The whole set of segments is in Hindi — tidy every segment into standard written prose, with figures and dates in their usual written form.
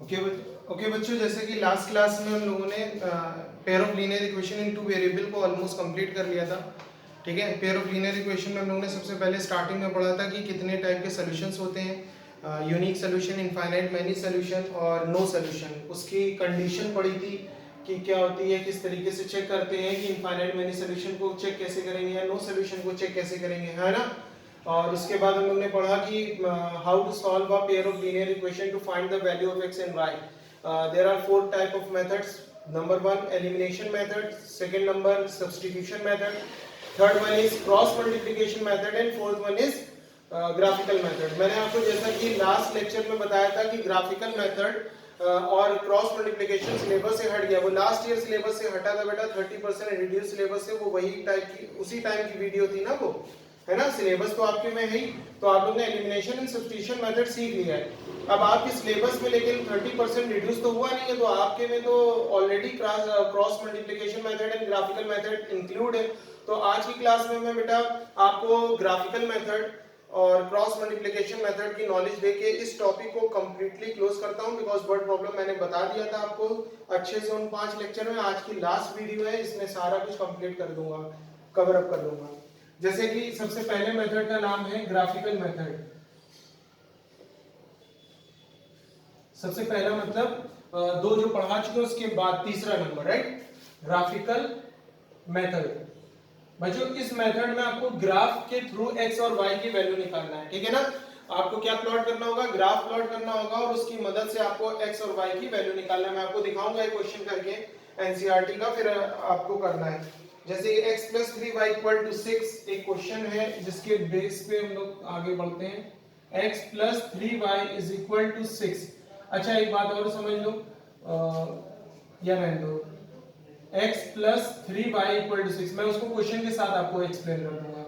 ओके बच्चों, जैसे कि लास्ट क्लास में हम लोगों ने pair of linear equation in two variable को ऑलमोस्ट कंप्लीट कर लिया था। ठीक है, पेयर ऑफ लीनियर इक्वेशन में हम लोगों ने सबसे पहले स्टार्टिंग में पढ़ा था कि कितने टाइप के सॉल्यूशंस होते हैं, unique solution, infinite many solution और नो सॉल्यूशन। उसकी कंडीशन पढ़ी थी कि क्या होती है, किस तरीके से चेक करते हैं कि इनफाइनाइट मैनी सॉल्यूशन को चेक कैसे करेंगे या नो सॉल्यूशन को चेक कैसे करेंगे, है ना। और उसके बाद हम लोग ने पढ़ा कि how to solve a pair of linear equation to find the value of x and y। There are 4 type of methods. Number 1 elimination method, second number substitution method, third one is cross multiplication method and fourth one is graphical method. मैंने आपको जैसा कि लास्ट लेक्चर में बताया था कि ग्राफिकल मेथड और क्रॉस मल्टीप्लिकेशन सिलेबस से हट गया। वो लास्ट ईयर सिलेबस से हटा था बेटा, 30% रिड्यूस सिलेबस से। वो वही टाइप की उसी टाइम की वीडियो थी ना वो, है ना। सिलेबस तो आपके में है ही, तो आप लोग ने एलिमिनेशन एंड सब्स्टिट्यूशन मेथड सीख लिया है। अब आपके सिलेबस में लेकिन 30% रिड्यूस तो हुआ नहीं है, तो आपके में तो already cross multiplication method and graphical method include है। तो आज की क्लास में मैं बेटा आपको ग्राफिकल मेथड और क्रॉस मल्टीप्लिकेशन मेथड की नॉलेज देके इस टॉपिक को कंप्लीटली क्लोज करता हूं। बिकॉज वर्ड प्रॉब्लम मैंने बता दिया था आपको अच्छे से उन 5 लेक्चर में। आज की लास्ट वीडियो है, इसमें सारा कुछ कंप्लीट कर दूंगा, कवर अप कर दूंगा। जैसे कि सबसे पहले मेथड का नाम है ग्राफिकल मेथड। सबसे पहला मतलब दो जो पढ़ा चुके उसके बाद तीसरा नंबर, राइट, ग्राफिकल मेथड। बच्चों इस मेथड में आपको ग्राफ के थ्रू x और y की वैल्यू निकालना है, ठीक है ना। आपको क्या प्लॉट करना होगा, ग्राफ प्लॉट करना होगा और उसकी मदद से आपको x और y की वैल्यू निकालना है। मैं आपको दिखाऊंगा एक क्वेश्चन करके एनसीईआरटी का, फिर आपको करना है। जैसे x + 3y = 6 एक क्वेश्चन है जिसके बेस पे हम लोग आगे बढ़ते हैं। x + 3y = 6। अच्छा एक बात और समझ लो, या रहने दो, x + 3y = 6। मैं उसको क्वेश्चन के साथ आपको एक्सप्लेन कर दूंगा।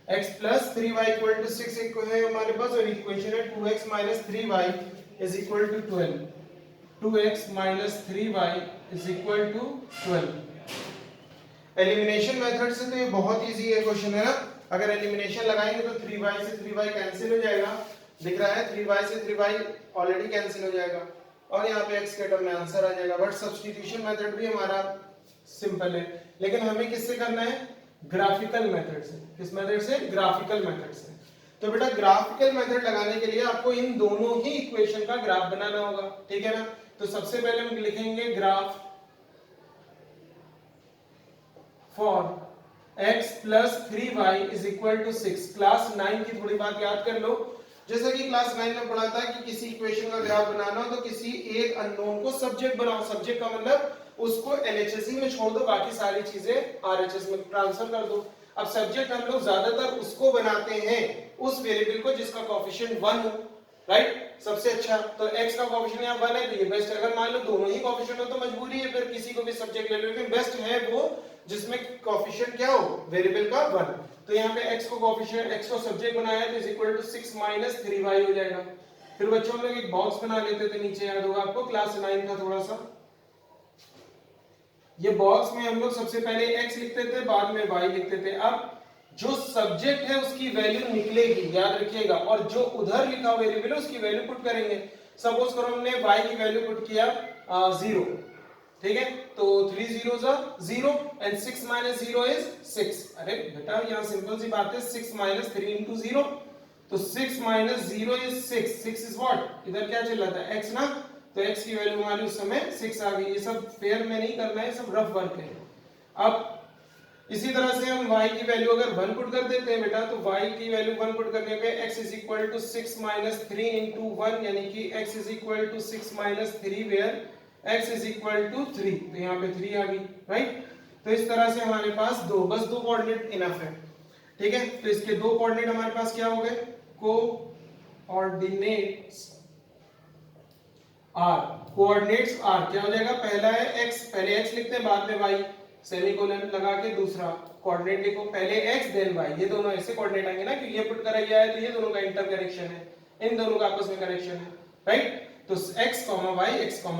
x + 3y = 6 एक है हमारे पास, और इक्वेशन है 2x - 3y = 12। 2x - 3y = 12। Elimination method से तो ये बहुत इजी है क्वेश्चन, है ना। अगर एलिमिनेशन लगाएंगे तो 3y से 3y कैंसिल हो जाएगा, दिख रहा है। 3y से 3y ऑलरेडी कैंसिल हो जाएगा और यहाँ पे x के टर्म में आंसर आ जाएगा। बट सब्स्टिट्यूशन मेथड भी हमारा सिंपल है, लेकिन हमें किससे करना है, ग्राफिकल मेथड से। किस मेथड से, ग्राफिकल मेथड से। तो बेटा ग्राफिकल मेथड लगाने के लिए आपको इन दोनों ही इक्वेशन का ग्राफ बनाना होगा, ठीक है ना। तो सबसे पहले हम लिखेंगे graph for x + 3y = 6। Class 9 की थोड़ी बात याद कर लो। जैसा कि क्लास 9 में पढ़ा था कि किसी इक्वेशन का ग्राफ बनाना हो तो किसी एक अननोन को सब्जेक्ट बनाओ। सब्जेक्ट का मतलब उसको एलएचएस में छोड़ दो, बाकी सारी चीजें आरएचएस में ट्रांसफर कर दो। अब सब्जेक्ट हम लोग ज्यादातर उसको बनाते हैं, उस वेरिएबल को जिसका कोएफिशिएंट 1 हो, राइट। सबसे अच्छा तो x का कोएफिशिएंट यहाँ 1 है तो ये बेस्ट है। अगर मान लो दोनों ही कोएफिशिएंट हो तो मजबूरी है फिर किसी को भी सब्जेक्ट ले लो, लेकिन बेस्ट है वो जिसमें कोएफिशिएंट क्या हो, वेरिएबल का 1। तो यहाँ पे x को कोएफिशिएंट, x को सब्जेक्ट बनाया तो = 6 - 3y हो जाएगा। फिर बच्चों हम लोग एक बॉक्स बना लेते थे, नीचे याद होगा आपको क्लास 9 का थोड़ा सा। ये बॉक्स में हम लोग सबसे पहले x लिखते थे, बाद में y लिखते थे। अब जो सब्जेक्ट है उसकी वैल्यू निकलेगी, याद रखिएगा, और जो उधर लिखा वेरिएबल है उसकी वैल्यू पुट करेंगे। सपोज करो हमने y की वैल्यू पुट किया 0, ठीक है। तो 3 zeros are 0 and 6 - 0 is 6। अरे बेटा यहाँ सिंपल सी बात है, 6 - 3 × 0, तो 6 - 0 is 6। 6 is what, इधर क्या चल रहा था, x ना, तो x की वैल्यू हमारी उस समय 6 आ गई। ये सब फेयर में नहीं करना है, सब रफ वर्क है। अब इसी तरह से हम y की वैल्यू अगर 1 पुट कर देते हैं बेटा, तो y की वैल्यू 1 पुट करने पे x = 6 - 3 × 1, यानी कि x = 6 - 3 वेयर x = 3। तो यहाँ पे 3 आ गई, राइट। तो इस तरह से हमारे पास बस दो कोऑर्डिनेट इनफ है, ठीक है। तो इसके दो कोऑर्डिनेट हमारे पास क्या हो गए, कोऑर्डिनेट्स r। कोऑर्डिनेट्स r क्या हो जाएगा, पहला है x, पहले x लिखते हैं बाद में y, सेमीकोलन लगा के दूसरा कोऑर्डिनेट लिखो, पहले x देन y। ये दोनों ऐसे कोऑर्डिनेट आएंगे ना, क्योंकि ये पुट करा गया है तो ये दोनों का इंटर करेक्शन है, इन दोनों का आपस में करेक्शन है, राइट। तो x, y, x, y।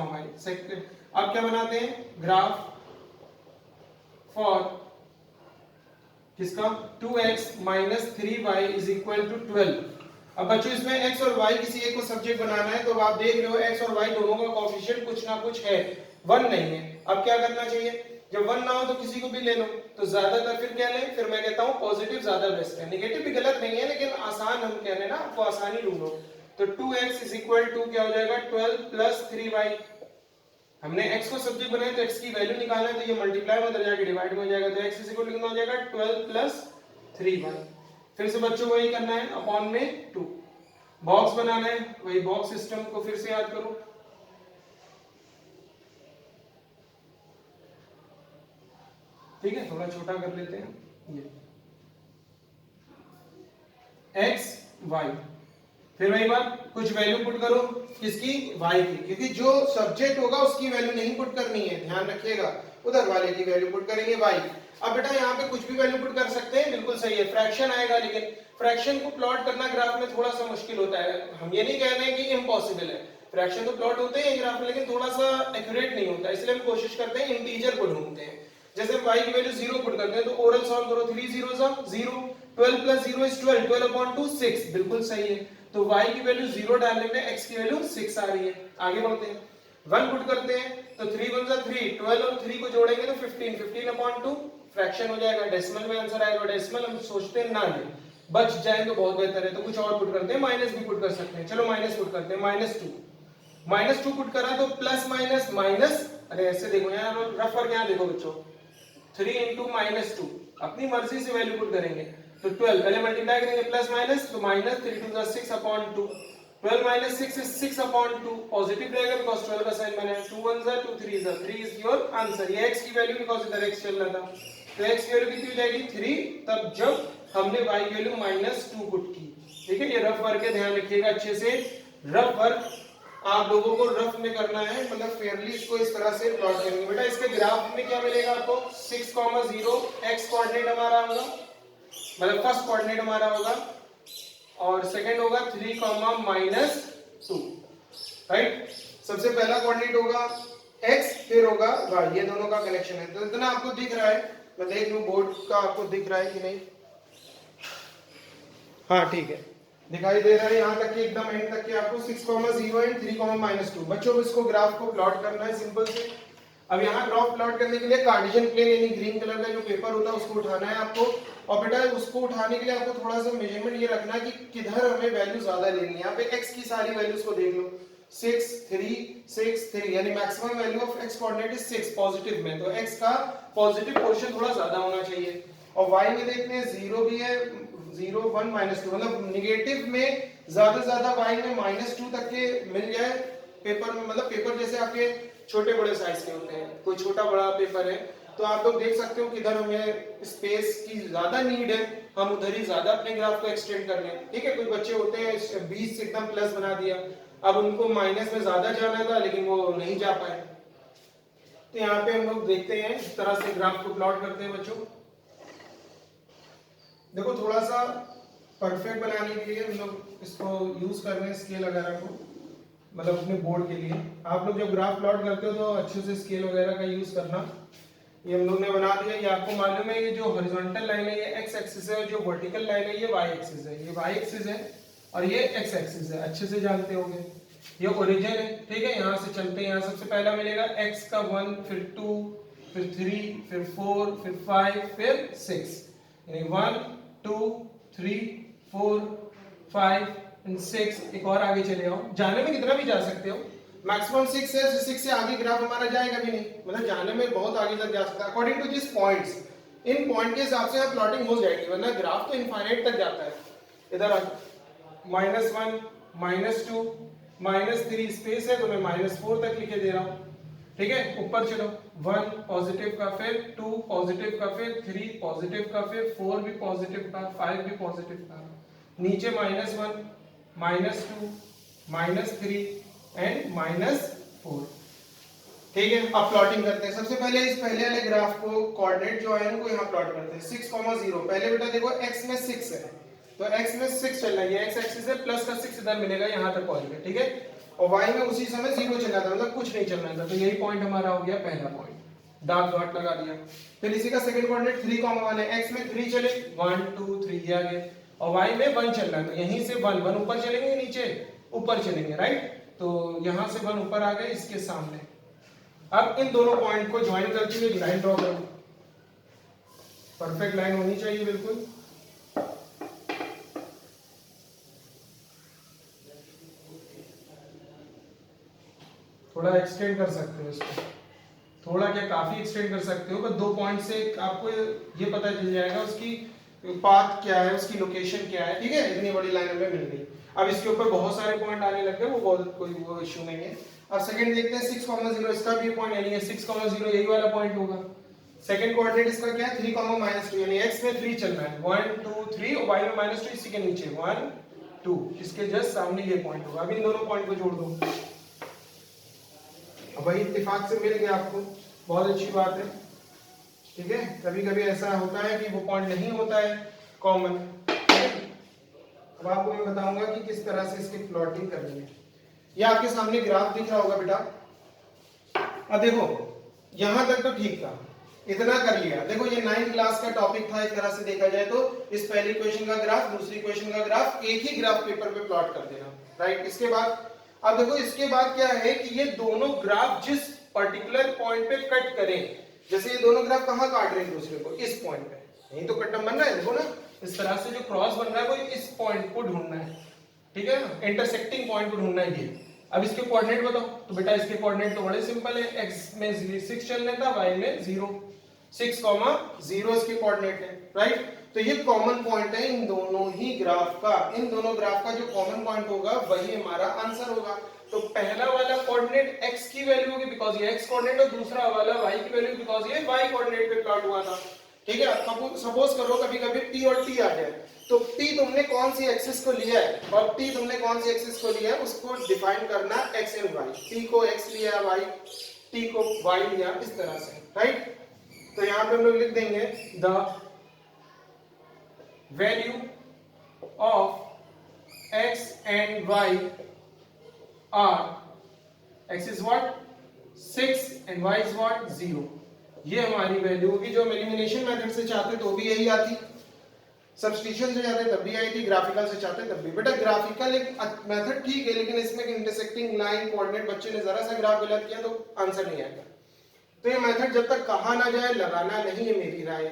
अब क्या बनाते हैं, ग्राफ फॉर किसका, 2x - 3y = 12। अब बच्चों इसमें x और y किसी एक को सब्जेक्ट बनाना है, तो आप देख रहे हो x और y दोनों का कोएफिशिएंट कुछ ना कुछ है, 1 नहीं है। अब क्या करना चाहिए, जब 1 ना हो तो किसी को भी ले लो, तो ज्यादातर फिर क्या लें, फिर मैं कहता हूं पॉजिटिव ज्यादा बेस्ट है, नेगेटिव भी गलत नहीं है लेकिन आसान हम कह रहे हैं ना, आपको आसानी ढूंढो। तो 2x इज इक्वल टू क्या हो जाएगा 12 प्लस 3y। हमने x को सब्जेक्ट बनाया तो x की वैल्यू निकालना है, तो ये मल्टीप्लाई में उधर जाके डिवाइड में हो जाएगा, तो x इज इक्वल टू कितना हो जाएगा 12 प्लस 3y। फिर से बच्चों वही करना है, अपॉन में 2, बॉक्स बनाना है, वही बॉक्स सिस्टम को फिर से याद करो। ठीक है, थोड़ा छोटा कर लेते हैं, ये x y, फिर वही बात, कुछ वैल्यू पुट करो किसकी, y की, क्योंकि जो सब्जेक्ट होगा उसकी वैल्यू नहीं पुट करनी है, ध्यान रखिएगा, उधर वाले की वैल्यू पुट करेंगे y। अब बेटा यहाँ पे कुछ भी वैल्यू पुट कर सकते हैं, बिल्कुल सही है, फ्रैक्शन आएगा, लेकिन फ्रैक्शन को प्लॉट करना ग्राफ में थोड़ा सा मुश्किल होता है। हम ये नहीं कह रहे हैं कि इम्पॉसिबल है, फ्रैक्शन तो प्लॉट होते हैं ग्राफ में, लेकिन थोड़ा सा एक्यूरेट नहीं होता, इसलिए हम कोशिश करते हैं इंटीजर को ढूंढते हैं। जैसे हम y की वैल्यू 0 पुट करते हैं, तो ओरल सॉल्व करो, 3 0 0, 12 प्लस 0 इज 12, 12 अपॉन 2 6, बिल्कुल सही है। तो y की वैल्यू 0 डालने में x की वैल्यू 6 आ रही है। आगे बढ़ते हैं, 1 पुट करते हैं, तो 3 1 जा 3, 12 और 3 को जोड़ेंगे तो 15, 15 अपॉन 2 फ्रैक्शन हो जाएगा, डेसिमल में आंसर आएगा, डेसिमल हम सोचते हैं ना ले, बच जाए तो बहुत बेहतर है, तो कुछ और पुट करते हैं, माइनस भी पुट कर सकते हैं, चलो माइनस पुट करते हैं, -2 पुट करा तो प्लस माइनस माइनस, अरे ऐसे देखो यार, रफ करके यहाँ देखो बच्चों, 3 into -2, अपनी मर्जी से वैल्यू पुट करेंगे, तो 12 पहले मल्टीप्लाई करेंगे, प्लस माइनस, तो minus 3 2 6 upon 2, 12 minus 6 is 6 upon 2, positive रहेगा बिकॉज़ 12 का साइन बना है, 2 1 जा 2 3 जा, 3 is your answer। ये x की वैल्यू बिकॉज़ इधर x चल रहा था, तो x की वैल्यू कितनी हो जाएगी 3, तब जब हमने y की वैल्यू -2 पुट की। ठीक है, ये रफ वर्क है, ध्यान रखिएगा अच्छे से, रफ वर्क आप लोगों को रफ में करना है, मतलब फेयरली इसको इस तरह से प्लॉट करेंगे। बेटा इसके ग्राफ में क्या मिलेगा आपको, 6, 0 x कोऑर्डिनेट हमारा होगा, मतलब फर्स्ट कोऑर्डिनेट हमारा होगा, और सेकंड होगा 3, -2, राइट। सबसे पहला कोऑर्डिनेट होगा x, फिर होगा y, ये दोनों का कनेक्शन है। तो इतना आपको दिख रहा है, मैं देख लूं बोर्ड का आपको दिख रहा है कि नहीं, हाँ ठीक है, दिखाई दे रहा है यहाँ तक कि एकदम एंड तक कि आपको 6, 0 एंड 3, -2। बच्चों को इसको ग्राफ को प्लॉट करना है सिंपल से। अब यहाँ ग्राफ प्लॉट करने के लिए कार्टेशियन प्लेन यानी ग्रीन कलर का जो पेपर होता है उसको उठाना है आपको, और बेटा उसको उठाने के लिए आपको थोड़ा सा मेजरमेंट ये रखना है कि किधर हमें वैल्यू ज्यादा लेनी है। यहाँ पे x की सारी वैल्यूज को देख लो, 6 3 6 3, यानी maximum value of x coordinate is 6 positive में, तो x का पॉजिटिव पोर्शन थोड़ा ज्यादा होना चाहिए। और y में देखते हैं 0 भी है, 0 1 -2, मतलब नेगेटिव में ज्यादा y में -2 तक के मिल जाए पेपर में, मतलब पेपर जैसे आपके छोटे बड़े साइज के होते हैं, कोई छोटा बड़ा पेपर है तो आप लोग देख सकते हो कि इधर हमें स्पेस की ज्यादा नीड है, हम उधर ही ज्यादा अपने ग्राफ को एक्सटेंड कर लें। ठीक है, कोई बच्चे होते हैं 20 से एकदम प्लस बना दिया, अब उनको माइनस में ज्यादा जाना था लेकिन वो नहीं जा पाए, तो यहाँ पे हम लोग देखते हैं इस तरह से ग्राफ को प्लॉट करते हैं। बच्चों देखो थोड़ा सा परफेक्ट बनाने के लिए हम लोग इसको यूज कर रहे हैं स्केल वगैरह को, मतलब अपने बोर्ड के लिए। आप लोग जब ग्राफ प्लॉट करते हो तो अच्छे से स्केल वगैरह का यूज करना। ये हम लोग ने बना दिया, ये आपको मालूम है, ये जो हॉरिजॉन्टल लाइन है ये x एक्सिस है, और जो वर्टिकल लाइन है ये y एक्सिस है, ये y एक्सिस है और ये x एक्सिस है, अच्छे से जानते होंगे। ये ओरिजिन है, ठीक है, यहाँ से चलते हैं, यहाँ सबसे पहला मिलेगा x का 1, फिर 2, फिर 3, फिर 4, फिर 5, फिर 6, यानी 1 2 3 4 5 एंड 6। एक और आगे चले आओ, जाने में कितना भी जा सकते हो, मैक्सिमम 6 है, 6 से आगे ग्राफ हमारा जाएगा भी नहीं, मतलब जाने में बहुत आगे तक जा सकता है अकॉर्डिंग टू दिस पॉइंट्स। इन पॉइंट के हिसाब से प्लॉटिंग हो जाएगी, वरना ग्राफ तो इनफाइनाइट तक जाता है। इधर -1 -2 -3 स्पेस है तो मैं -4 तक लिखे दे रहा हूँ। ठीक है, ऊपर चलो, 1 पॉजिटिव का, फिर 2 पॉजिटिव का, फिर 3 पॉजिटिव का, फिर 4 भी पॉजिटिव का, 5 भी पॉजिटिव का, नीचे -1 -2 -3 एंड -4। ठीक है, अब प्लॉटिंग करते हैं। सबसे पहले इस पहले वाले ग्राफ को कोऑर्डिनेट जो है उनको यहाँ प्लॉट करते हैं। 6, 0, पहले बेटा देखो x में 6 है तो x में 6 चलना है, ये x एक्सिस है, प्लस का 6 इधर मिलेगा, यहाँ तक पहुंच गए। ठीक है, और y में उसी समय 0 चलना था, मतलब कुछ नहीं चलना था, तो यही पॉइंट हमारा हो गया पहला पॉइंट, डार्क डॉट लगा दिया। फिर इसी का सेकंड कोऑर्डिनेट 3, 1 है, x में 3 चले, 1 2 3 ये आ गए, और y में 1 चल रहा है, तो यहीं से 1 ऊपर चलेंगे, नीचे ऊपर चलेंगे, राइट। तो यहां से 1 ऊपर आ गए इसके सामने। अब इन दोनों पॉइंट को ज्वाइन करते हुए लाइन ड्रॉ करो, परफेक्ट लाइन होनी चाहिए बिल्कुल। थोड़ा एक्सटेंड कर सकते हो इसको, थोड़ा क्या काफी एक्सटेंड कर सकते हो, बस 2 पॉइंट से आपको ये पता चल जाएगा उसकी पाथ क्या है, उसकी लोकेशन क्या है, ठीक है। इतनी बड़ी लाइन हमें मिल गई। अब इसके ऊपर बहुत सारे पॉइंट आने लग गए, वो बहुत कोई वो इशू नहीं है। अब सेकंड देखते हैं 6,0, इसका भी पॉइंट यानी 6,0 यही वाला पॉइंट होगा। सेकंड कोऑर्डिनेट इसका क्या है 3,-2, यानी x में 3 चलना है, 1 2 3, और y में -2 इसी के नीचे 1 2, इसके जस्ट सामने ये पॉइंट होगा। अब इन दोनों पॉइंट को जोड़ दो, अब भाई इत्तेफाक से मिल गया आपको, बहुत अच्छी बात है, ठीक है। कभी कभी ऐसा होता है कि वो पॉइंट नहीं होता है कॉमन। अब आपको मैं बताऊंगा कि किस तरह से इसकी प्लॉटिंग करनी है। ये आपके सामने ग्राफ दिख रहा होगा बेटा। अब देखो यहां तक तो ठीक था, इतना कर लिया। देखो ये 9th क्लास का टॉपिक था, एक तरह से देखा जाए तो। इस पहली क्वेश्चन का ग्राफ, दूसरी क्वेश्चन का ग्राफ, एक ही ग्राफ पेपर पे प्लॉट कर देना, राइट। इसके बाद अब देखो इसके बाद क्या है कि ये दोनों ग्राफ जिस पर्टिकुलर पॉइंट पे कट करें, जैसे ये दोनों ग्राफ कहां काट रहे हैं दूसरे को, इस पॉइंट पे, यही तो कटम बन रहा है, देखो ना इस तरह से जो क्रॉस बन रहा है वो इस पॉइंट को ढूंढना है, ठीक है ना, इंटरसेक्टिंग पॉइंट को ढूंढना है ये। अब इसके कोऑर्डिनेट बताओ, तो बेटा इसके कोऑर्डिनेट तो बड़े सिंपल है, x में 6 चलने था, y में 0, 6,0 इसके कोऑर्डिनेट है, राइट। तो ये कॉमन पॉइंट है इन दोनों ही ग्राफ का। इन दोनों ग्राफ का जो कॉमन पॉइंट होगा वही हमारा आंसर होगा। तो पहला वाला कोऑर्डिनेट x की वैल्यू होगी बिकॉज़ ये x कोऑर्डिनेट, और दूसरा वाला y की वैल्यू बिकॉज़ ये y कोऑर्डिनेट पे प्लॉट हुआ था, ठीक है। सपोज करो कभी कभी p और t आ जाए, तो p तुमने कौन सी एक्सिस को लिया है और t तुमने कौन सी एक्सिस को लिया है, उसको डिफाइन करना x एंड y। p को x लिया, y t को y लिया, इस तरह से, राइट। तो यहां पे हम लोग लिख देंगे the value of x and y are, x is what 6 and y is what 0। ये हमारी वैल्यू होगी, जो हम एलिमिनेशन मेथड से चाहते तो भी यही आती, सब्स्टिट्यूशन से चाहते तब भी आई थी, ग्राफिकल से चाहते तब भी। बेटा ग्राफिकल एक मेथड ठीक है, लेकिन इसमें इंटरसेक्टिंग लाइन कोऑर्डिनेट बच्चे ने जरा सा ग्राफ गलत किया तो आंसर नहीं आएगा। तो ये मेथड जब तक कहा ना जाए लगाना नहीं है, मेरी राय,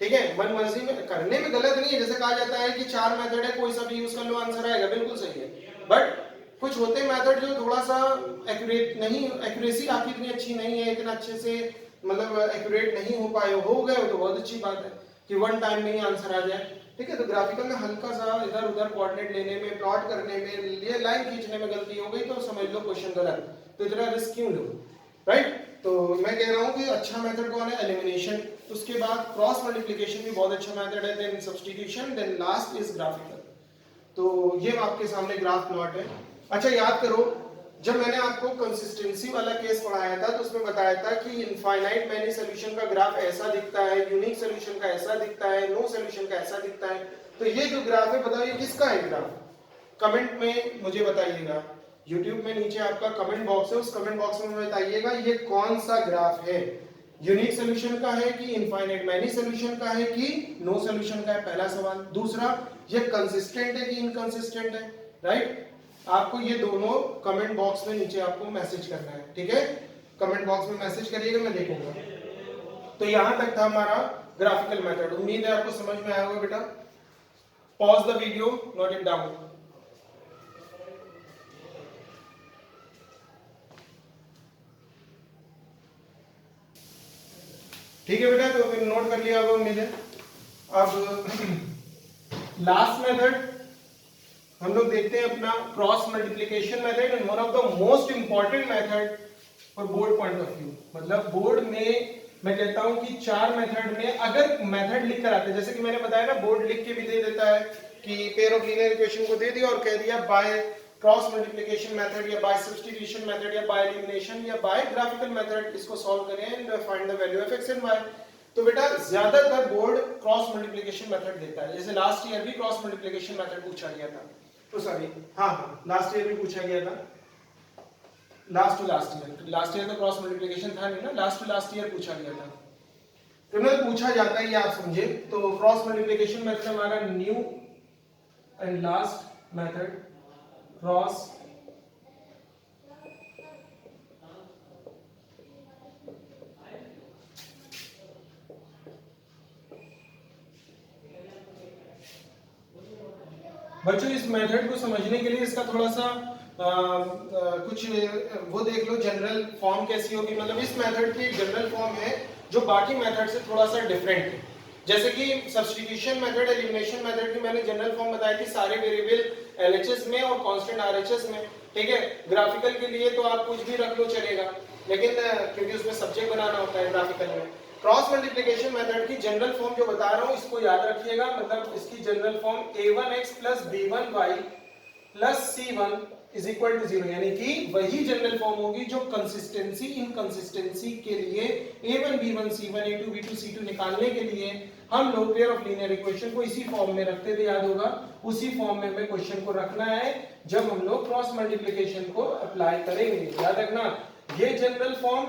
ठीक है। मन मर्जी में करने में गलत नहीं है, जैसे कहा जाता है कि 4 मेथड है, कोई सा भी यूज कर लो आंसर आएगा, बिल्कुल सही है। बट कुछ होते मेथड जो थोड़ा सा एक्यूरेट नहीं, एक्यूरेसी आपकी इतनी अच्छी नहीं है, इतना अच्छे से मतलब एक्यूरेट नहीं हो पाए, हो गए तो बहुत अच्छी बात है कि वन टाइम में ही आंसर आ जाए, ठीक है। तो ग्राफिकल में हल्का सा इधर उधर कोऑर्डिनेट लेने में, प्लॉट करने में, ये लाइन खींचने में गलती हो गई तो समझ लो क्वेश्चन गलत, तो इतना रिस्क क्यों लो, राइट। तो मैं कह रहा हूँ कि अच्छा मेथड कौन है, एलिमिनेशन, उसके बाद क्रॉस मल्टीप्लिकेशन भी बहुत अच्छा मेथड है, then substitution, then last is graphical. तो ये आपके सामने ग्राफ प्लॉट है। अच्छा याद करो, जब मैंने आपको कंसिस्टेंसी वाला केस पढ़ाया था तो उसमें बताया था कि इनफाइनाइट मैनी सॉल्यूशन का ग्राफ ऐसा दिखता है, यूनिक सॉल्यूशन का ऐसा दिखता है, नो सॉल्यूशन का ऐसा दिखता है। तो ये जो ग्राफ है बताओ ये किसका है ग्राफ, कमेंट में मुझे बताइएगा। YouTube में नीचे आपका कमेंट बॉक्स है, उस कमेंट बॉक्स में बताइएगा ये कौन सा ग्राफ है, यूनिक सॉल्यूशन का है कि इनफाइनाइट मैनी सॉल्यूशन का है कि नो सॉल्यूशन का है, पहला सवाल। दूसरा, ये कंसिस्टेंट है कि इनकंसिस्टेंट है, राइट। आपको ये दोनों कमेंट बॉक्स में नीचे आपको मैसेज करना है, ठीक है। कमेंट बॉक्स में मैसेज करिएगा, मैं देखूंगा। तो यहां तक था हमारा ग्राफिकल मेथड, उम्मीद है आपको समझ में आया होगा बेटा। Pause the video, note it down. ठीक है बेटा, तो फिर नोट कर लिया होगा उम्मीद है। अब लास्ट मेथड हम लोग देखते हैं अपना cross multiplication method, and one of the most important method for board point of view. मतलब बोर्ड में मैं कहता हूं कि 4 मेथड में अगर मेथड लिख कर आते हैं, जैसे कि मैंने बताया ना, बोर्ड लिख के भी दे देता है कि पेयर ऑफ लीनियर इक्वेशन को दे दिया और कह दिया बाय क्रॉस मल्टीप्लिकेशन मेथड या बाय सब्स्टिट्यूशन मेथड या बाय एलिमिनेशन या बाय ग्राफिकल मेथड इसको सॉल्व करें and find the value of x and y। तो बेटा ज्यादातर बोर्ड क्रॉस मल्टीप्लिकेशन मेथड देता है, जैसे लास्ट ईयर भी क्रॉस मल्टीप्लिकेशन मेथड पूछा गया था, तो सॉरी हाँ लास्ट ईयर भी पूछा गया था, लास्ट ईयर तो क्रॉस मल्टीप्लिकेशन था नहीं ना, लास्ट ईयर पूछा गया था। क्रिमिनल पूछा जाता है, ये आप समझे। तो क्रॉस मल्टीप्लिकेशन मेथड हमारा new and last method cross बच्चों इस मेथड को समझने के लिए इसका थोड़ा सा कुछ वो देख लो जनरल फॉर्म कैसी होगी। मतलब इस मेथड की जनरल फॉर्म है जो बाकी मेथड से थोड़ा सा डिफरेंट है। जैसे कि सब्स्टिट्यूशन मेथड, एलिमिनेशन मेथड की मैंने जनरल फॉर्म बताई थी सारे वेरिएबल एलएचएस में और कांस्टेंट आरएचएस में, ठीक है। ग्राफिकल के लिए तो आप कुछ भी रख लो चलेगा, लेकिन क्योंकि उसमें सब्जेक्ट बनाना होता है ग्राफिकल में। क्रॉस मल्टीप्लिकेशन मेथड की जनरल फॉर्म जो बता रहा हूं इसको याद रखिएगा। मतलब इसकी general form a1x + b1y + c1 is equal to 0, यानी कि वही जनरल फॉर्म होगी जो कंसिस्टेंसी इनकंसिस्टेंसी के लिए a1 b1 c1 a2 b2 c2 निकालने के लिए हम लोग पेयर ऑफ लीनियर इक्वेशन को इसी फॉर्म में रखते थे, याद होगा। उसी फॉर्म में हमें क्वेश्चन को रखना है जब हम लोग क्रॉस मल्टीप्लिकेशन को अप्लाई करेंगे। याद रखना ये जनरल फॉर्म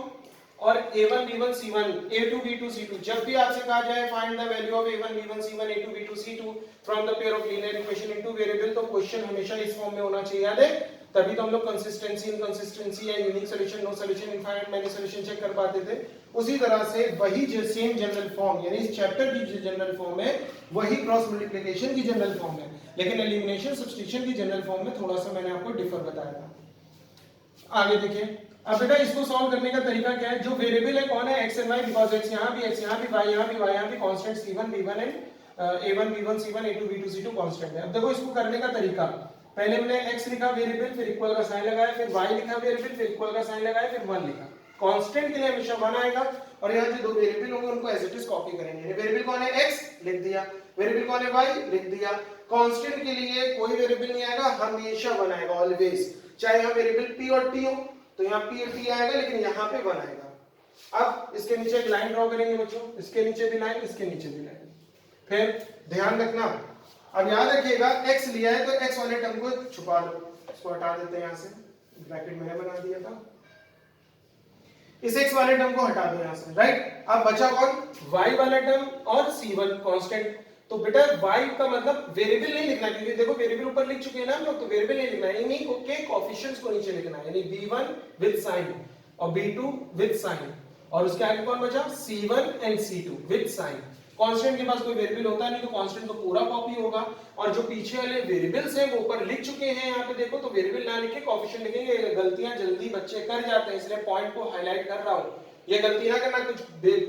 और a1 b1 c1 a2 b2 c2, जब भी आपसे कहा जाए find the value of a1 b1 c1 a2 b2 c2 from the pair of linear equation into variable, तो क्वेश्चन हमेशा इस फॉर्म में होना चाहिए, याद है। तभी तो हम लोग कंसिस्टेंसी इनकंसिस्टेंसी या unique solution no solution infinite many solution check कर पाते थे। उसी तरह से वही जो सेम जनरल फॉर्म यानी इस चैप्टर की जो जनरल फॉर्म है वही क्रॉस मल्टीप्लिकेशन की जनरल फॉर्म है, लेकिन एलिमिनेशन सब्स्टिट्यूशन की जनरल फॉर्म में थोड़ा सा मैंने आपको डिफर बताया था। आगे देखिए अब बेटा इसको सॉल्व करने का तरीका क्या है। जो वेरिएबल है कौन है, x and y, because x यहां भी x यहां भी y यहां भी y यहां भी constant c1 b1 and a1 b1 c1 a2 b2 c2 constant है। अब देखो इसको करने का तरीका, पहले हमने x लिखा वेरिएबल, फिर इक्वल का साइन लगाया, फिर y लिखा वेरिएबल, फिर इक्वल का साइन लगाया, फिर 1 लिखा। कांस्टेंट के लिए हमेशा 1 आएगा और यहां जो दो वेरिएबल होंगे उनको एज इट इज कॉपी करेंगे। वेरिएबल कौन है, x लिख दिया, वेरिएबल कौन है, y लिख दिया। कांस्टेंट के लिए कोई वेरिएबल नहीं आएगा, हमेशा 1 आएगा ऑलवेज, चाहे यहां वेरिएबल p और t हो तो यहाँ p और t आएगा, लेकिन यहाँ पे 1 आएगा। अब इसके नीचे एक लाइन ड्रॉ करेंगे बच्चों, इसके नीचे भी लाइन, इसके नीचे भी लाइन। फिर ध्यान रखना, अब याद रखिएगा x लिया है तो x वाले टर्म को छुपा लो, इसको हटा देते हैं यहाँ से, ब्रैकेट मैंने बना दिया था, इस x वाले टर्म को हटा दो यहाँ से, राइट। अब बचा कौन, y वाला टर्म और c1 कांस्टेंट। तो बेटा y का मतलब वेरिएबल नहीं लिखना, क्योंकि देखो वेरिएबल ऊपर लिख चुके हैं ना हम लोग, तो वेरिएबल नहीं लिखना है, यानी ओके कोएफिशिएंट्स को नीचे लिखना है, यानी b1 विद साइन और b2 विद साइन, और उसके आगे कौन बचा, c1 and c2 with sign. Constant के पास कोई वेरिएबल होता नहीं तो कांस्टेंट तो पूरा कॉपी होगा, और जो पीछे वाले वेरिएबल्स हैं वो ऊपर लिख चुके हैं यहाँ पे देखो, तो वेरिएबल ना लिख के कोएफिशिएंट लिखेंगे। गलतियां जल्दी बच्चे कर जाते हैं, इसलिए पॉइंट को हाईलाइट कर रहा हूं, ये गलती ना करना। कुछ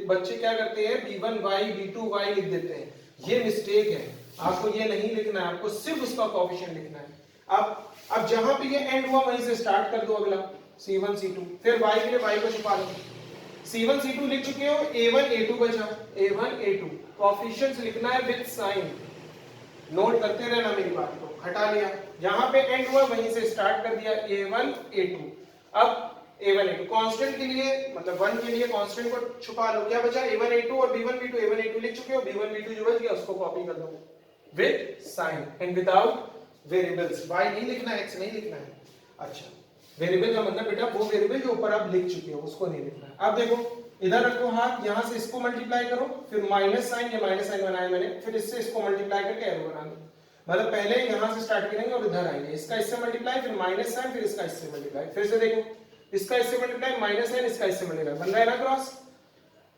बच्चे क्या करते हैं b1y b2y लिख देते हैं, ये मिस्टेक है। आपको ये नहीं लिखना है, आपको सिर्फ उसका कोएफिशिएंट लिखना है। अब जहां पे ये एंड हुआ वहीं से स्टार्ट कर दो अगला, c1 c2, फिर y के लिए y को छुपा लो, c1 c2 लिख चुके हो, a1 a2 बचा, a1 a2 कोएफिशिएंट्स लिखना है विद साइन, नोट करते रहना मेरी बात को, हटा लिया, जहां पे एंड हुआ वहीं से स्टार्ट कर दिया, a1 a2। अब a1 a2 कांस्टेंट के लिए मतलब 1 के लिए कांस्टेंट को छुपा लो, क्या बचा, a1 a2 और b1 b2, a1 a2 लिख चुके हो, b1 b2 जो बच गया उसको कॉपी कर दो with sign and without variables, y नहीं लिखना है, x नहीं लिखना है। अच्छा, वेरिएबल का मतलब बेटा वो वेरिएबल जो ऊपर आप लिख चुके हो उसको नहीं लिखना है। अब देखो इधर रखो हाथ, यहां से इसको मल्टीप्लाई करो, फिर माइनस साइन, ये माइनस साइन बनाया मैंने, फिर इससे इसको मल्टीप्लाई करके एरो बना दो। मतलब पहले यहां से स्टार्ट करेंगे और इधर आएंगे, इसका इससे मल्टीप्लाई, फिर माइनस साइन, फिर इसका इससे मल्टीप्लाई, फिर से देखो इसका इससे मल्टीप्लाई, माइनस साइन, इसका इससे मल्टीप्लाई, बन रहा है ना क्रॉस,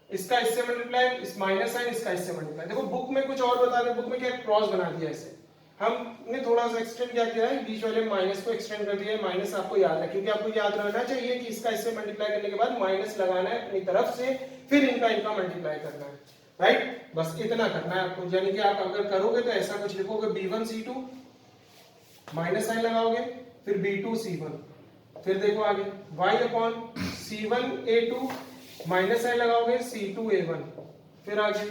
इसका इससे मल्टीप्लाई, इस माइनस साइन, इसका इससे मल्टीप्लाई। देखो बुक में कुछ और बता रहे, बुक में क्या क्रॉस बना दिया इसे, हमने थोड़ा सा एक्सटेंड क्या किया है, बीच वाले माइनस को एक्सटेंड कर दिया है। माइनस आपको याद है, क्योंकि आपको याद रहना चाहिए कि इसका इससे मल्टीप्लाई करने के बाद माइनस लगाना है अपनी तरफ से, फिर इनका मल्टीप्लाई करना है, राइट। बस इतना करना है आपको, यानी कि आप अगर करोगे तो ऐसा कुछ लिखोगे, b1 c2 माइनस साइन लगाओगे, फिर b2 c1, फिर देखो आगे y upon c1 a2 minus sign लगाओगे, c2 a1, फिर आगे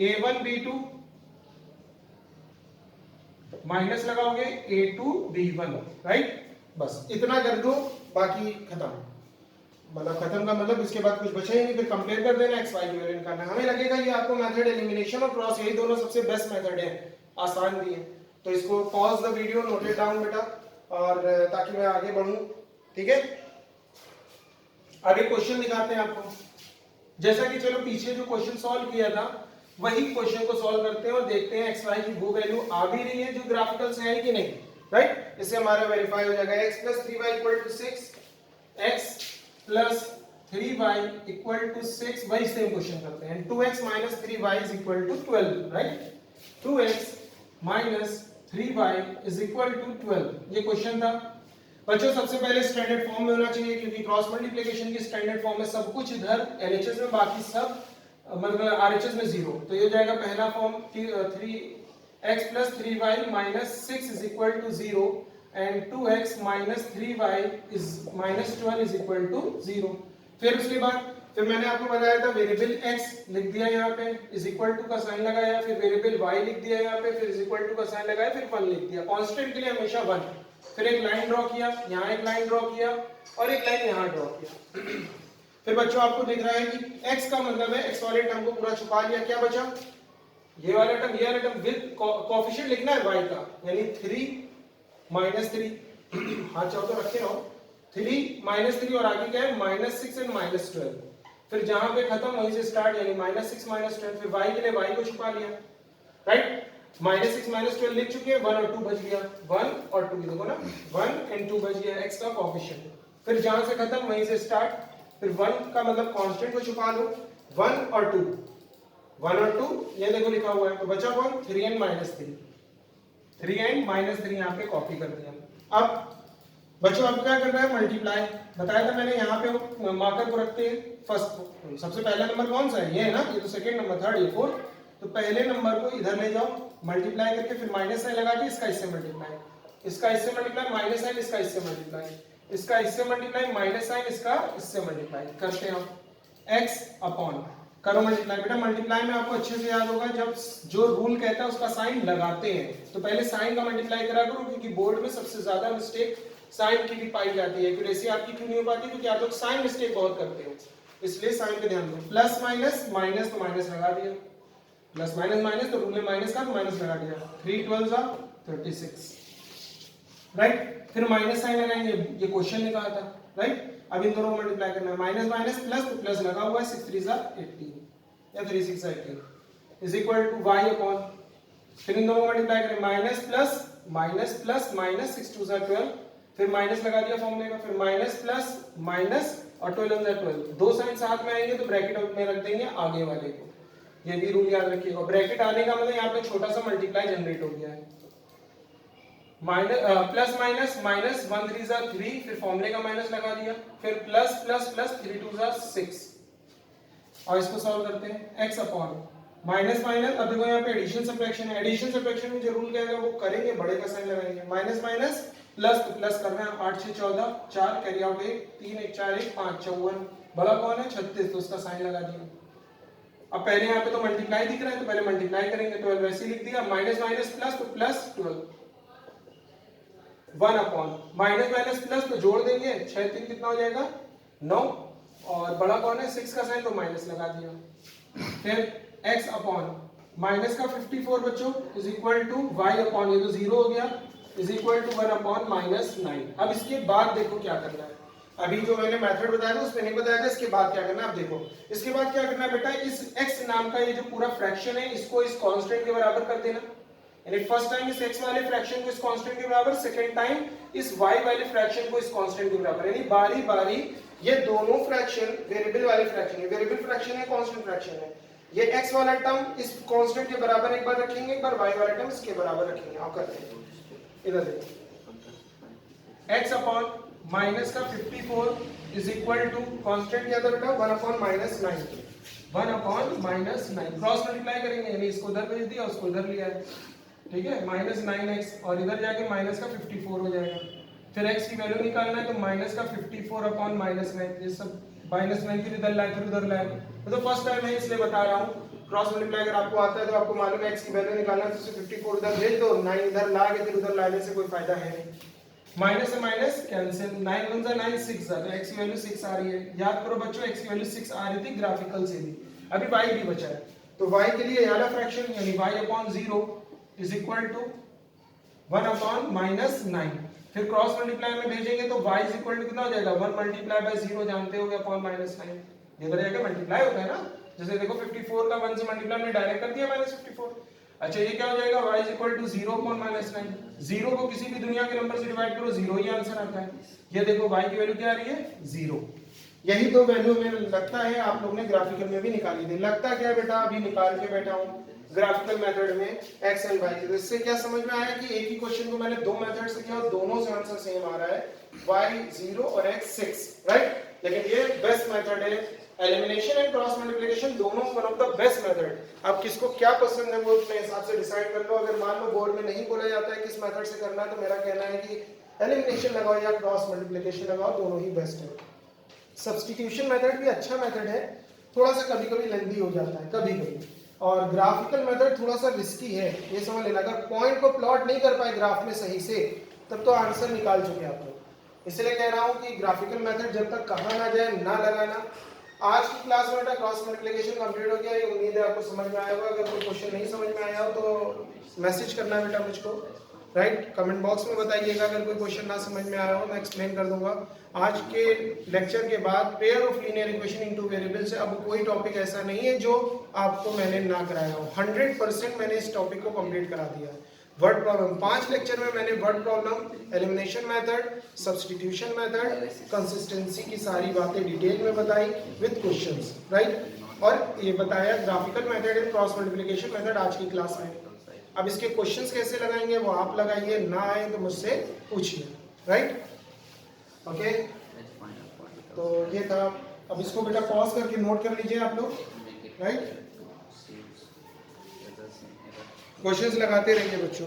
a1 b2 माइनस लगाओगे, a2 b1, राइट। बस इतना कर दो, बाकी खत्म। मतलब खत्म का मतलब इसके बाद कुछ बचा ही नहीं, फिर कंपेयर कर देना, x y की वैल्यू निकालना। हमें लगेगा ये आपको मेथड एलिमिनेशन और क्रॉस, यही दोनों सबसे बेस्ट मेथड है, आसान भी है। तो इसको pause the video, note it down बेटा, और ताकि मैं आगे बढ़ूं, ठीक है। आगे क्वेश्चन दिखाते हैं आपको। जैसा कि चलो पीछे जो क्वेश्चन सॉल्व किया था वही क्वेश्चन को सॉल्व करते हैं और देखते हैं एक्स वाई की वो वैल्यू आ भी रही है जो ग्राफिकल से है कि नहीं, राइट। इससे हमारा वेरीफाई हो जाएगा x + 3y = 6, x + 3y = 6, वही सेम क्वेश्चन करते हैं। 2x - 3y = 12, right. 2x - 3y = 12, ये क्वेश्चन था बच्चों। सबसे पहले स्टैंडर्ड फॉर्म में होना चाहिए क्योंकि क्रॉस मल्टीप्लिकेशन की स्टैंडर्ड फॉर्म में सब कुछ इधर LHS में, बाकी सब मतलब RHS में 0। तो ये हो जाएगा पहला form 3x + 3y - 6 = 0 and 2x - 3y -12 = 0। फिर उसके बाद फिर मैंने आपको बताया था वेरिएबल x लिख दिया यहाँ पे = का साइन लगाया, फिर वेरिएबल y लिख दिया यहाँ पे, फिर = का साइन लगाया, फिर 1 लिख दिया। कांस्टेंट के लिए हमेशा 1। फिर एक लाइन ड्रॉ किया, यहाँ एक लाइन ड्रॉ किया और एक लाइन यहाँ ड्रॉ किया। फिर बच्चों आपको दिख रहा है कि x का मतलब है x वाले टर्म को पूरा छुपा लिया, क्या बचा ये वाला टर्म, ये वाला टर्म विद कोएफिशिएंट लिखना है y का, यानी 3 - 3 हाथ चाहो तो रखे रहो, 3 - 3 और आगे क्या है -6 और -12। फिर जहां पे खत्म वहीं से स्टार्ट, यानी -6 - 12। फिर y के लिए y को छुपा लिया, राइट। -6 - 12 लिख चुके हैं, 1 और 2 बच गया, 1 और 2 देखो ना, 1 और 2 बच गया x का कोएफिशिएंट। फिर जहां से खत्म वहीं से स्टार्ट, फिर 1 का मतलब कांस्टेंट को छुपा लो, 1 और 2, 1 और 2 ये देखो लिखा हुआ है, तो बचा कौन 3n - 3, 3n - 3 यहाँ पे कॉपी कर दिया। अब बच्चों अब क्या करना है मल्टीप्लाई, बताया था मैंने यहाँ पे मार्कर को रखते हैं फर्स्ट, सबसे पहला नंबर कौन सा है ये है ना, ये तो सेकंड नंबर, थर्ड, ये फोर्थ। तो पहले नंबर को इधर ले जाओ मल्टीप्लाई करके, फिर माइनस साइन लगा के इसका इससे मल्टीप्लाई, इसका इससे मल्टीप्लाई, माइनस साइन इसका इससे मल्टीप्लाई, इसका इससे मल्टीप्लाई, माइनस साइन इसका इससे मल्टीप्लाई करते हैं x अपॉन करो मल्टीप्लाई। बेटा मल्टीप्लाई में आपको अच्छे से याद होगा जब जो रूल कहता है उसका साइन लगाते हैं, तो पहले साइन का मल्टीप्लाई करा करो, क्योंकि बोर्ड में सबसे ज्यादा मिस्टेक साइन की भी पाई जाती है। एक्यूरेसी आपकी क्यों नहीं हो पाती, क्योंकि आप लोग साइन मिस्टेक बहुत करते हो, इसलिए साइन पे ध्यान दो। प्लस माइनस, माइनस तो माइनस लगा दिया, प्लस माइनस माइनस तो रूल में माइनस का, तो माइनस लगा दिया, 3 12 36, राइट। फिर माइनस साइन लगाएंगे, ये क्वेश्चन ने कहा था, राइट। अब इन दोनों को मल्टीप्लाई करना है, माइनस माइनस प्लस, तो प्लस लगा हुआ है, 6 3 18 या 3 6 18 is equal to y upon, फिर इन दोनों को मल्टीप्लाई करें, minus plus minus plus minus, 6 2 12, फिर माइनस लगा दिया फॉर्मूले का, फिर माइनस प्लस माइनस और 12 12, दो साइन साथ में आएंगे तो ब्रैकेट में रख देंगे आगे वाले को, ये भी रूल याद रखिएगा। ब्रैकेट आने का मतलब यहाँ पे छोटा सा मल्टीप्लाई जनरेट हो गया है, माइनस प्लस माइनस माइनस 1 3 3, फिर फॉर्मूले का माइनस लगा दिया, फिर प्लस प्लस प्लस 3 2 6, और इसको सॉल्व करते हैं x अपॉन माइनस माइनस। अब देखो यहाँ पे एडिशन सब्ट्रैक्शन है, एडिशन सब्ट्रैक्शन में जो रूल कहेगा वो करेंगे, बड़े का साइन लगाएंगे, माइनस माइनस प्लस, तो प्लस करना है, 8 6 14, 4 कैरी आउट 1 3 1 4 1 5 54, बड़ा कौन है 36, तो उसका साइन लगा दिया। अब पहले यहाँ पे तो मल्टीप्लाई दिख रहा है, तो पहले मल्टीप्लाई करेंगे, 12 वैसे ही लिख दिया, माइनस माइनस प्लस, तो plus 12, 1 upon minus minus plus, तो जोड़ देंगे, 6 3 कितना हो जाएगा 9, और बड़ा कौन है 6 का साइन, तो माइनस लगा दिया। फिर x अपॉन माइनस का 54 बच्चों is equal to y upon, ये तो 0 हो गया, इज इक्वल टू 1 अपॉन -9। अब इसके बाद देखो क्या करना है, अभी जो मैंने मेथड बताया था उसमें नहीं बताया था, इसके बाद क्या करना है। अब देखो इसके बाद क्या करना है बेटा, इस x नाम का ये जो पूरा फ्रैक्शन है इसको इस कांस्टेंट के बराबर कर देना, यानी फर्स्ट टाइम इस x वाले फ्रैक्शन को इस कांस्टेंट के बराबर, सेकंड टाइम इस y वाले फ्रैक्शन को इस कांस्टेंट के बराबर, यानी बारी बारी ये दोनों फ्रैक्शन वेरिएबल वाले फ्रैक्शन है, वेरिएबल फ्रैक्शन है, कांस्टेंट फ्रैक्शन है, ये x वाला टर्म इस कांस्टेंट के बराबर एक बार रखेंगे, एक बार y वाला टर्म इसके बराबर रखेंगे। आप करते हैं इधर देखो, x अपॉन माइनस का 54 इज इक्वल टू कांस्टेंट क्या था बेटा 1 अपॉन -9, 1 अपॉन -9, क्रॉस मल्टीप्लाई करेंगे, यानी इसको उधर भेज दिया उसको उधर लिया है, ठीक है, -9x और इधर जाके माइनस का 54 हो जाएगा। फिर x की वैल्यू निकालना है, तो माइनस का 54 अपॉन -9, ये सब -9 फिर इधर लाए फिर उधर लाए, तो फर्स्ट टाइम है इसलिए बता रहा हूँ। क्रॉस मल्टीप्लाई अगर आपको आता है तो आपको मालूम है x की वैल्यू निकालना है, तो उसे 54 उधर भेज दो, 9 इधर ला के फिर उधर लाने से कोई फायदा है नहीं, माइनस से माइनस कैंसिल, 9 1 9 6, तो x की वैल्यू 6 आ रही है। याद करो बच्चों x की वैल्यू 6 आ रही थी ग्राफिकल से भी। अभी y भी बचा है, तो y के लिए ये वाला फ्रैक्शन यानी y upon 0 is equal to 1 upon -9, फिर क्रॉस मल्टीप्लाई में भेजेंगे तो y इज इक्वल टू कितना हो जाएगा 1 मल्टीप्लाई बाय 0, जानते होगे अपॉन -9, इधर जाके मल्टीप्लाई होता है ना, जैसे देखो 54 का 1 से मल्टीप्लाई हमने डायरेक्ट कर दिया -54। अच्छा ये क्या हो जाएगा y is equal to 0 upon -9। 0 को किसी भी दुनिया के नंबर से डिवाइड करो 0 ही आंसर आता है। ये देखो y की वैल्यू क्या आ रही है 0। यही दो वैल्यू में लगता है आप लोग ने ग्राफिकल में भी निकाली थी। लगता क्या है बेटा, अभी निकाल के बैठा हूं ग्राफिकल मेथड में x एंड y। तो इससे क्या समझ में आया कि एक ही क्वेश्चन को मैंने दो मेथड से किया और दोनों से आंसर सेम आ रहा है, y 0 और x 6, राइट। लेकिन ये बेस्ट मेथड है। एलिमिनेशन एंड क्रॉस मल्टीप्लिकेशन दोनों one of the best method. अब किसको क्या पसंद है वो अपने हिसाब से डिसाइड कर लो। अगर मान लो बोर्ड में नहीं बोला जाता है किस मेथड से करना है, तो मेरा कहना है कि एलिमिनेशन लगाओ या क्रॉस मल्टीप्लिकेशन लगाओ, दोनों ही बेस्ट है। सब्स्टिट्यूशन मेथड भी अच्छा मेथड है, थोड़ा सा कभी कभी लेंथी हो जाता है कभी कभी। और ग्राफिकल मेथड थोड़ा सा रिस्की है, ये समझ लेना। अगर पॉइंट को प्लॉट नहीं कर पाए ग्राफ में सही से, तब तो आंसर निकाल चुके आप लोग। इसलिए कह रहा हूं कि ग्राफिकल मेथड जब तक कहा ना जाए ना लगाना। आज की क्लास में बेटा क्रॉस मल्टीप्लिकेशन कंप्लीट हो गया, ये उम्मीद है आपको समझ में आया होगा। अगर कोई क्वेश्चन नहीं समझ में आया हो तो मैसेज करना बेटा मुझको, राइट। कमेंट बॉक्स में बताइएगा अगर कोई क्वेश्चन ना समझ में आया हो, मैं एक्सप्लेन कर दूंगा। आज के लेक्चर के बाद pair of linear equation in two variables से अब कोई टॉपिक ऐसा नहीं है जो आपको मैंने ना कराया हो। 100% मैंने इस टॉपिक को कंप्लीट करा दिया है। वर्ड प्रॉब्लम 5 लेक्चर में मैंने word problem, elimination method, substitution method, consistency की सारी बातें डिटेल में बताई विद क्वेश्चंस, राइट। और ये बताया graphical method and cross multiplication method आज की क्लास में। अब इसके क्वेश्चंस कैसे लगाएंगे वो आप लगाइए, ना आए तो मुझसे पूछिए, राइट। ओके, तो ये था। अब इसको बेटा पॉज करके नोट कर लीजिए आप लोग, राइट। क्वेश्चंस लगाते रहिए बच्चों।